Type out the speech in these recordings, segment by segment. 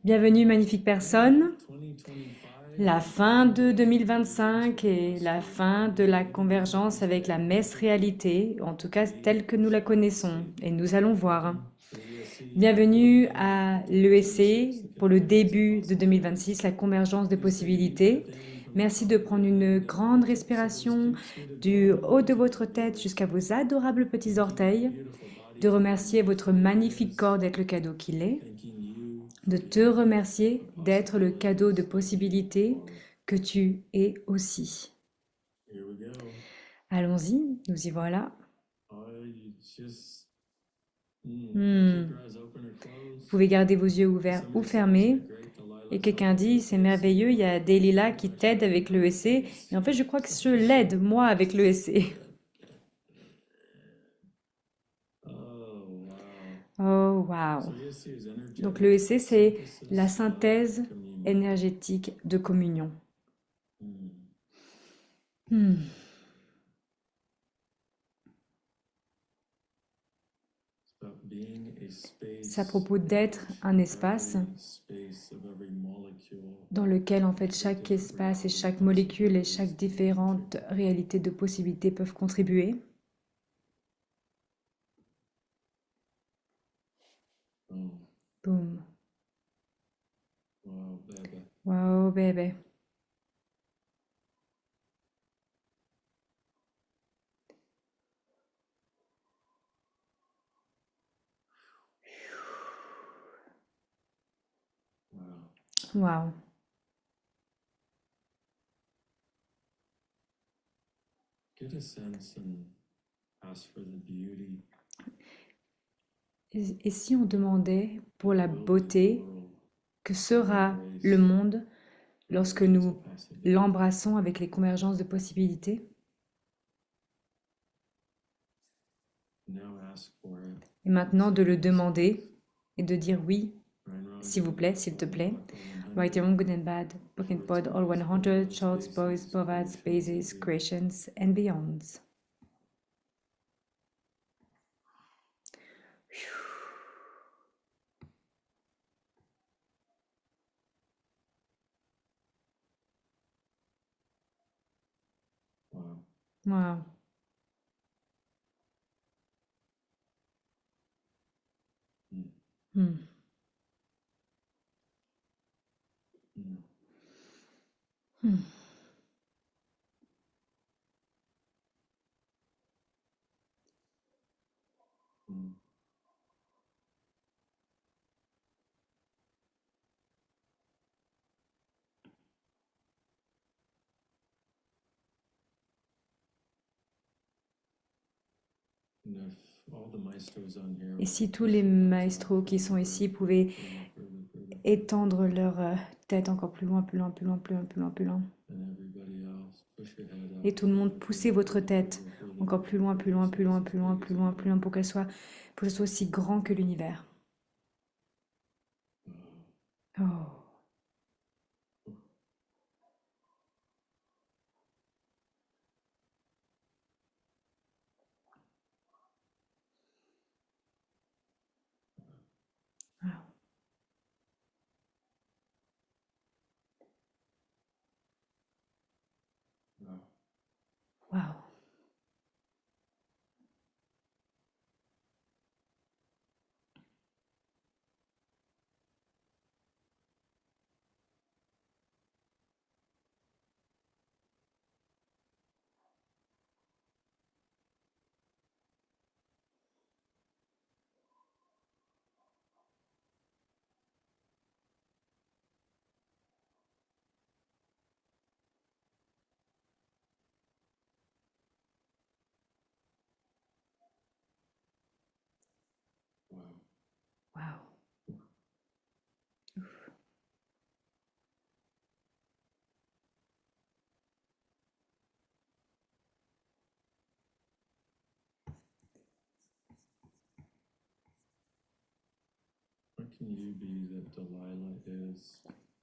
Bienvenue, magnifique personne. La fin de 2025 et la fin de la convergence avec la messe réalité, en tout cas telle que nous la connaissons, et nous allons voir. Bienvenue à l'ESC pour le début de 2026, la convergence de possibilités. Merci de prendre une grande respiration du haut de votre tête jusqu'à vos adorables petits orteils, de remercier votre magnifique corps d'être le cadeau qu'il est, de te remercier d'être le cadeau de possibilités que tu es aussi. Allons-y, nous y voilà. Vous pouvez garder vos yeux ouverts ou fermés. Et quelqu'un dit, c'est merveilleux, il y a Delilah qui t'aide avec l'ESC. Et en fait, je crois que je l'aide, moi, avec l'ESC. Oh, wow. Donc l'ESC, c'est la synthèse énergétique de communion. Hmm. C'est à propos d'être un espace dans lequel en fait chaque espace et chaque molécule et chaque différente réalité de possibilités peuvent contribuer. Boum. Wow, bébé. Wow. Et si on demandait pour la beauté, que sera le monde lorsque nous l'embrassons avec les convergences de possibilités? Et maintenant de le demander et de dire oui, s'il vous plaît, s'il te plaît. Right, wrong, good and bad, book and pod, all 100, shorts, boys, povads, bases, creations and beyonds. Wow. Hmm. Hmm. Et si tous les maestros qui sont ici pouvaient étendre leur tête encore plus loin, plus loin, plus loin, plus loin, plus loin, plus loin. Et tout le monde, poussez votre tête encore plus loin, plus loin, plus loin, plus loin, plus loin, plus loin pour pour que ce soit aussi grand que l'univers. Oh, wow, wow. Wow.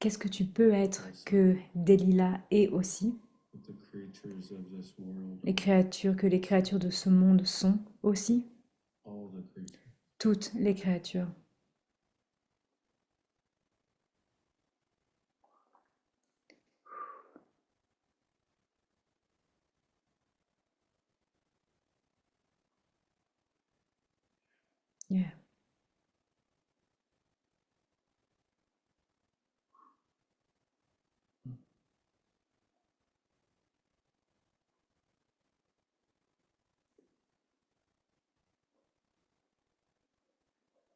Qu'est-ce que tu peux être que Delilah est aussi? Les créatures que les créatures de ce monde sont aussi? Toutes les créatures. Yeah.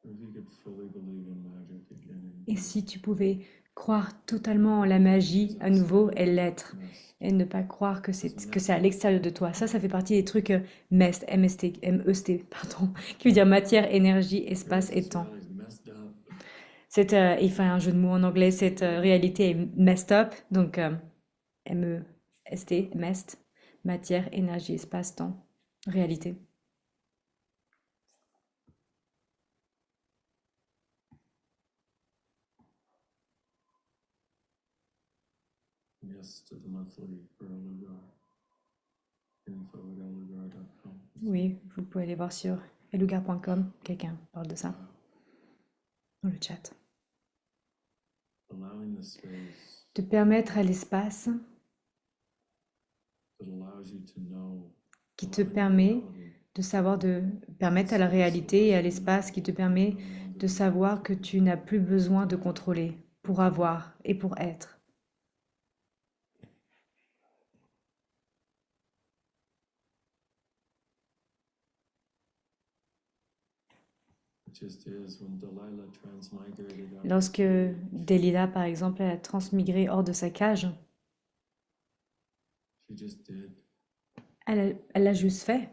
If you could fully believe in magic again and Et be si tu pouvais croire totalement en la magie à nouveau et l'être, mess, et ne pas croire because que c'est à mess, l'extérieur de toi. Ça fait partie des trucs MEST, MST, MEST, pardon, qui veut dire matière, énergie, espace because et this temps. reality is messed up. Il fait un jeu de mots en anglais, cette réalité est messed up, donc MEST, MEST, matière, énergie, espace, temps, réalité. Yes to the monthly for Elugar. Info at elugar.com. Oui, vous pouvez aller voir sur elugar.com, quelqu'un parle de ça Wow. dans le chat. Allowing the space De permettre à l'espace that allows you to know, qui te allowing the permet reality, de savoir, de permettre à la réalité et à l'espace qui te permet no longer de savoir que tu n'as plus besoin de contrôler pour avoir et pour être. it just is when Delilah transmigrated out of the Lorsque cage, Delilah, par exemple, a transmigré hors de sa cage, she just did. elle l'a juste fait.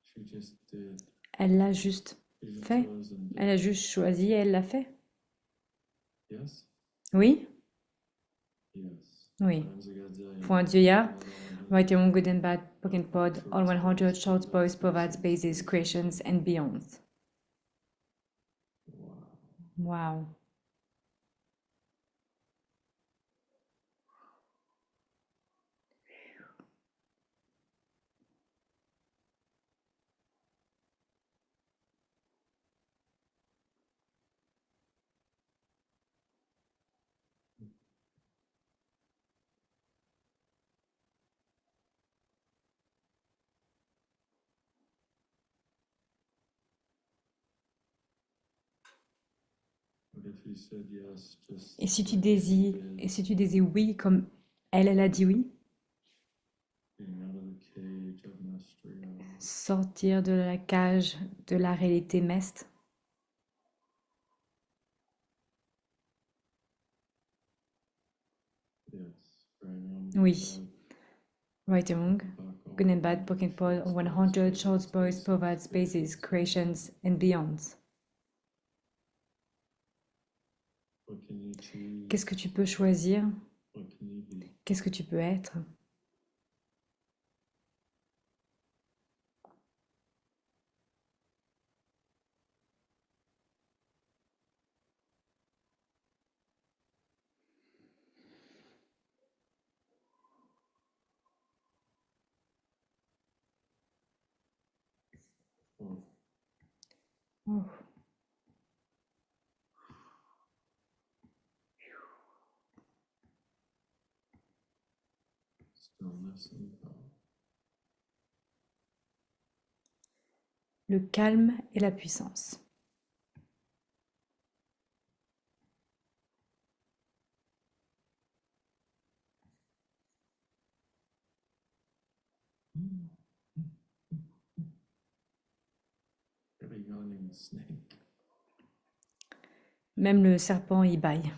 She just did. Elle l'a juste She just fait. chose and Elle a did. juste choisi et elle l'a fait. Yes? Oui? Yes. Oui. Times a gazillion. Point Dieu, ja. All Right, your good and bad, Pokken Pod, all 100, short boys, provides bases, creations and beyond. Wow. Wow. What if you said yes, just Et like si tu désires oui comme elle a dit oui, being out of the cage of mastery of sortir de la cage de la réalité mest, yes, right now, oui, right and wrong, good and bad, Pokken Pod, 100, short boys, provides bases, creations and beyond. What can you choose? Qu'est-ce que tu peux choisir? What can you be? Qu'est-ce que tu peux être? Oh, Oh. stillness and power. Le calme et la puissance. Got a yawning snake. Même le serpent y baille.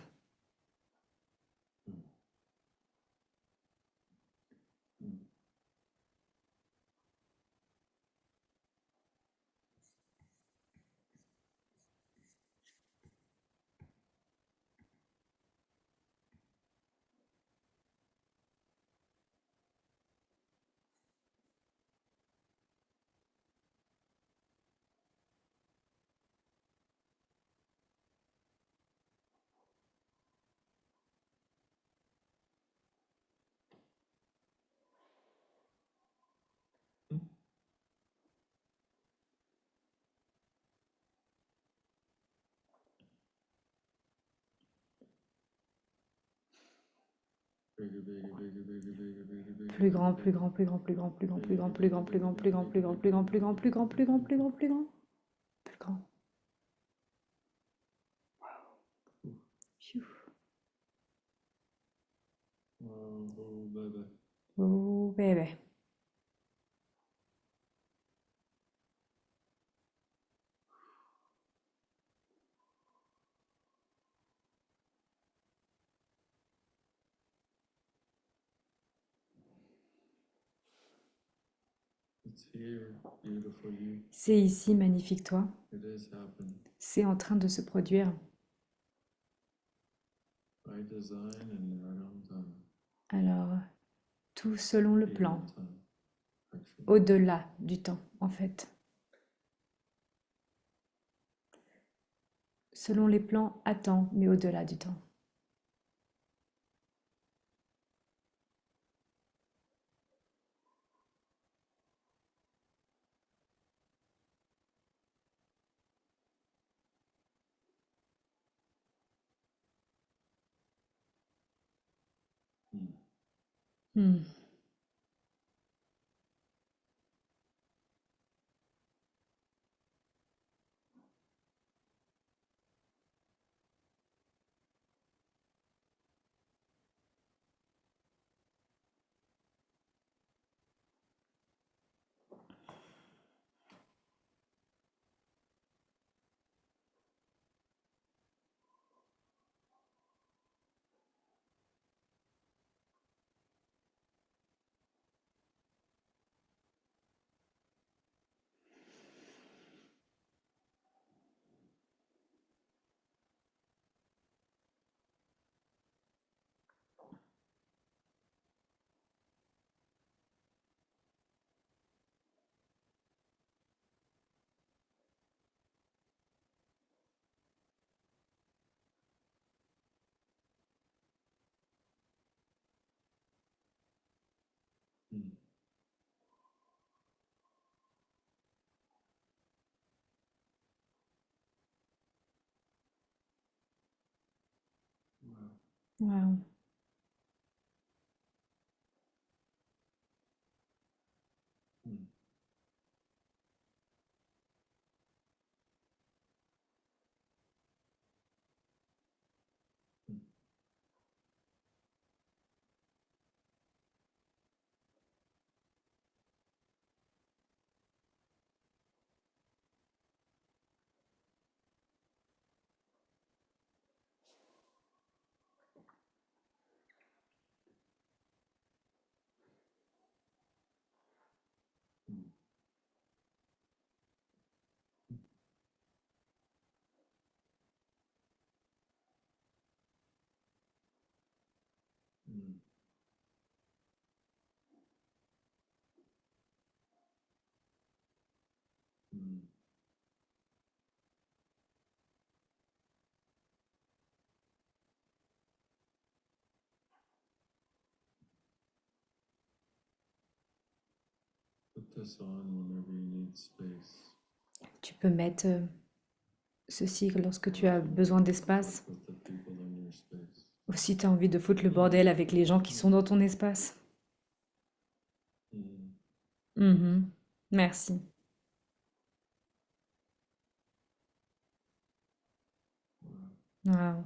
bigger, bigger, bigger, bigger, bigger, bigger, bigger, Plus grand, bigger, plus grand, plus grand, plus grand, plus grand, plus grand, plus grand, plus grand, plus grand, plus grand, plus grand, plus grand, plus grand, plus grand, plus grand, plus grand, plus grand. Pfiou. oh, bébé. Oh bébé. It's here, beautiful you. C'est ici, magnifique toi. It is happening C'est en train de se produire. by design and right on time. Alors, tout selon le plan, Beyond time, actually. au-delà du temps, en fait. Selon les plans, à temps, mais au-delà du temps. Hmm. Hmm. Hmm. Wow. Wow. Hmm. Hmm. Hmm. Hmm. Hmm. Put this on whenever you need space. Tu peux mettre ceci lorsque tu as besoin d'espace. With the people in your space. Ou si tu as envie de foutre le bordel avec les gens qui sont dans ton espace. Hmm. Mhm. Merci. Wow. Wow.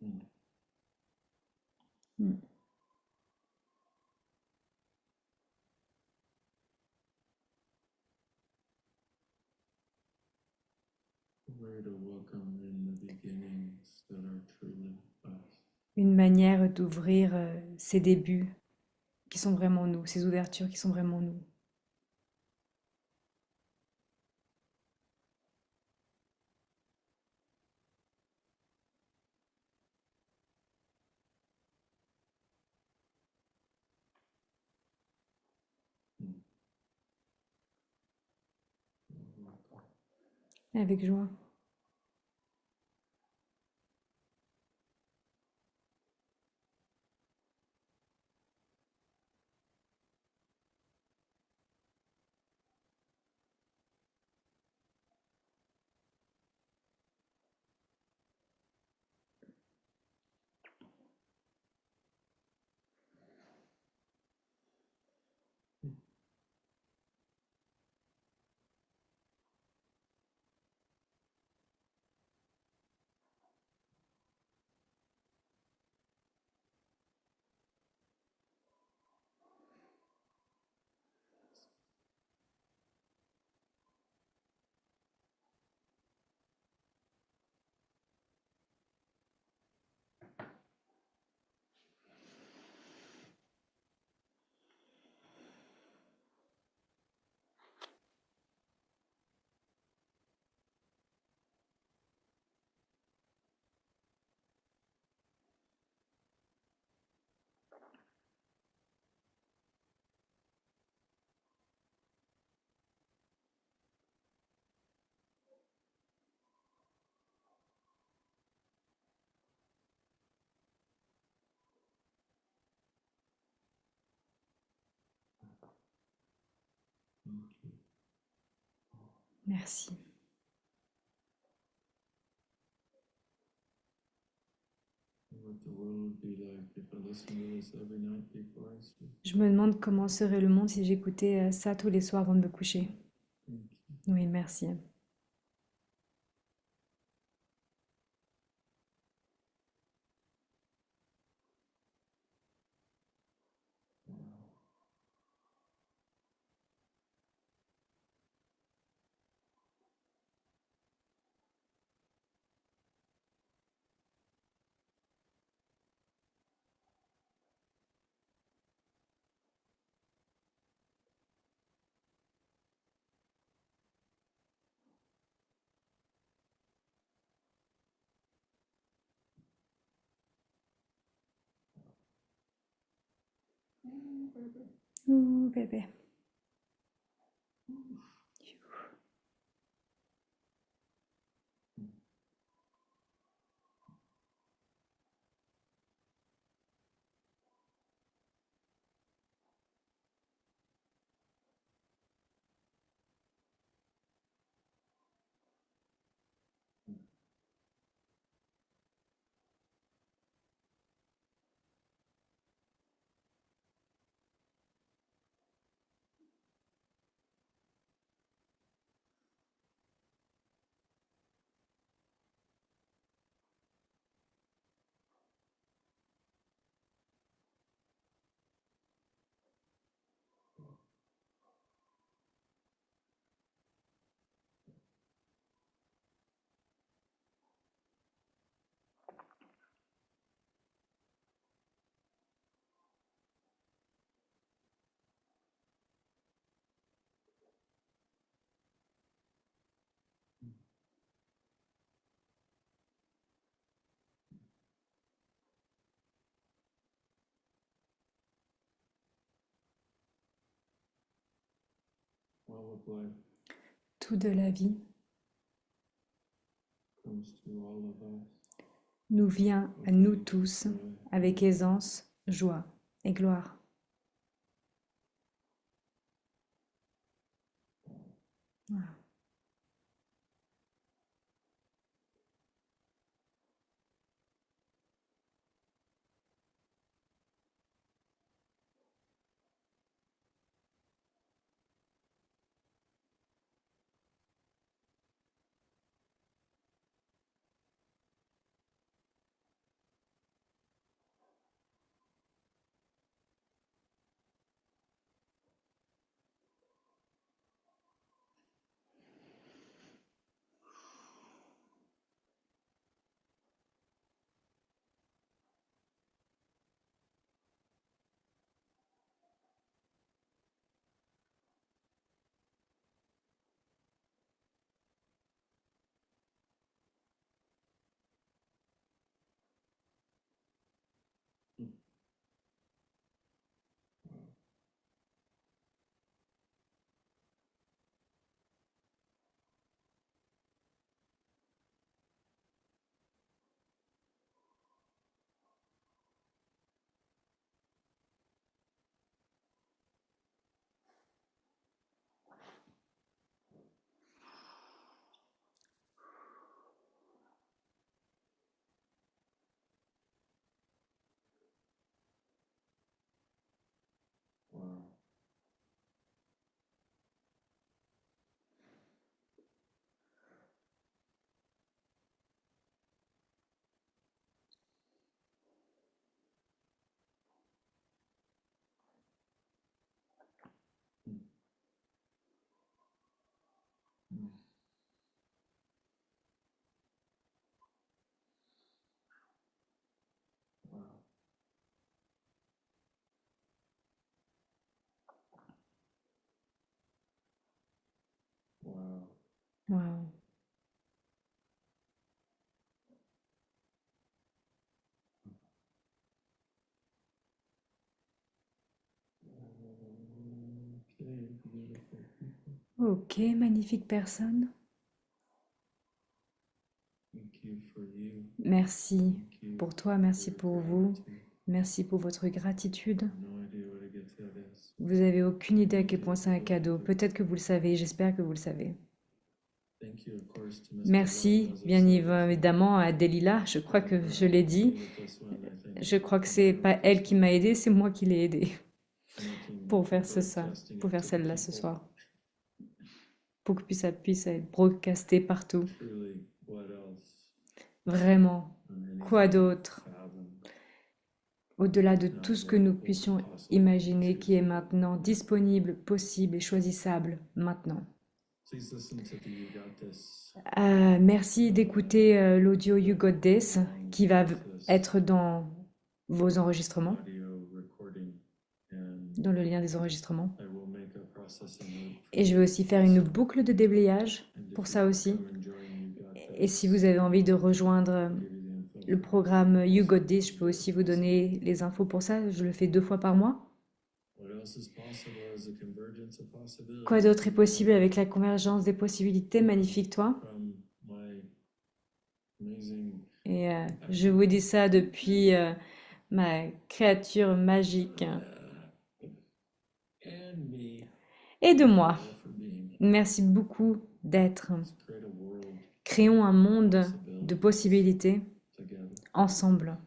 Hmm. Mm. A way to welcome in the beginnings that are truly us. Une manière d'ouvrir ces débuts qui sont vraiment nous, ces ouvertures qui sont vraiment nous. Hmm. Welcome. Avec joie. Merci. What the world would be like if I listened to this every night before I sleep. Je me demande comment serait le monde si j'écoutais ça tous les soirs avant de me coucher. Thank you. Oui, merci. Ouh, bébé. All of life Tout de la vie comes to all of us nous vient à with nous ease, tous joy, avec aisance, joie et gloire. Voilà. wow, mm, wow, wow, Wow. okay, beautiful people. Ok, magnifique personne. Thank you for you. Merci Thank you pour toi, for merci your pour vous, gratitude. merci pour votre gratitude. No idea where to get gift that is. Vous avez aucune idée à quel point c'est un cadeau. Peut-être que vous le savez, j'espère que vous le savez. Thank you, of course, to Miss Merci, Cabral, as I bien said before. évidemment, à Delila. Je crois que je l'ai dit. With this one, I think, Je crois que c'est pas elle qui m'a aidé, c'est moi qui l'ai aidé making pour faire ça, broadcasting pour it faire to the celle-là ce people. soir, pour que ça puisse être broadcasté partout. Truly, what else Vraiment, on quoi anything d'autre, fathom? au-delà de tout ce que nous puissions imaginer qui est maintenant disponible, possible et choisissable maintenant. Please listen to the You Got This Merci d'écouter l'audio You Got This qui va être dans vos enregistrements, audio recording, and dans le lien des enregistrements. I will make a processing loop for Et je vais aussi faire une boucle de déblayage and if pour you ça wanna aussi. come and join You Got Et This, si vous avez envie de rejoindre I'll give you the info le for programme You Got This, je peux aussi vous donner les infos pour ça. Je le fais 2 fois par mois. what else is possible as a convergence of possibilities. Quoi d'autre est possible avec la convergence des possibilités? Magnifique, toi. From my amazing Et je vous dis ça depuis ma créature magique and me et de moi. all for being. Merci beaucoup d'être. Let's create a world Créons un monde de possibilités together. ensemble.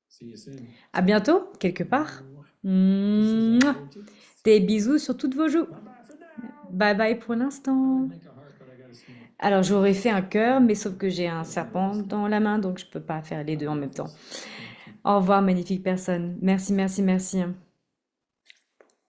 See you soon. À bientôt, quelque part. This is Mouah. all for Des bisous sur toutes vos joues. Bye bye for now. Bye bye pour l'instant. Make a heart, but I gotta snap. Alors j'aurais fait un cœur, mais sauf que j'ai un serpent dans la main, donc je peux pas faire les deux en même temps. Au revoir, magnifique personne. Merci, merci, merci.